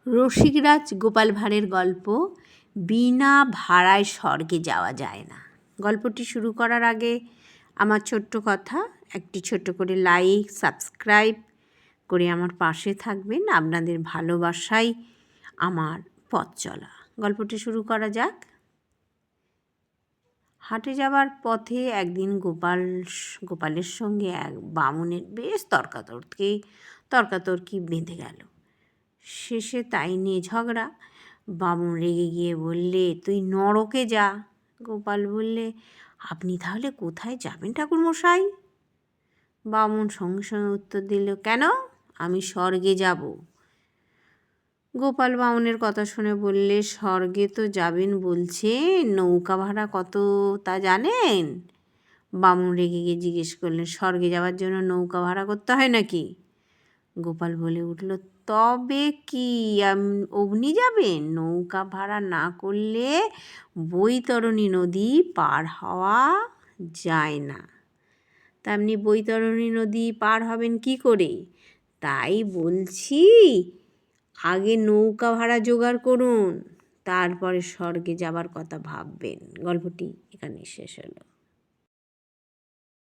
রসিকরাজ গোপাল ভাঁড়ের গল্প বিনা ভাড়ায় স্বর্গে যাওয়া যায় না। গল্পটি শুরু করার আগে আমার ছোট্ট কথা, একটি ছোট্ট করে লাইক সাবস্ক্রাইব করে আমার পাশে থাকবেন। আপনাদের ভালোবাসাই আমার পথ চলা। গল্পটি শুরু করা যাক। হাটে যাবার পথে একদিন গোপালের সঙ্গে এক বামুনের বেশ তর্কাতর্কি বেঁধে গেল। শেষে তাই নিয়ে ঝগড়া। বামুন রেগে গিয়ে বললে, তুই নরকে যা। গোপাল বললে, আপনি তাহলে কোথায় যাবেন ঠাকুরমশাই? বামুন সঙ্গে সঙ্গে উত্তর দিল, কেন, আমি স্বর্গে যাব। গোপাল বামুনের কথা শুনে বললে, স্বর্গে তো যাবেন বলছেন, নৌকা ভাড়া কত তা জানেন? বামুন রেগে গিয়ে জিজ্ঞেস করলেন, স্বর্গে যাওয়ার জন্য নৌকা ভাড়া করতে হয় নাকি? গোপাল বলে উঠল, তবে কি অমনি যাবেন? নৌকা ভাড়া না করলে বৈতরণী নদী পার হওয়া যায় না। তা আপনি বৈতরণী নদী পার হবেন কি করে? তাই বলছি, আগে নৌকা ভাড়া জোগাড় করুন, তারপরে স্বর্গে যাবার কথা ভাববেন। গল্পটি এখানে শেষ হলো।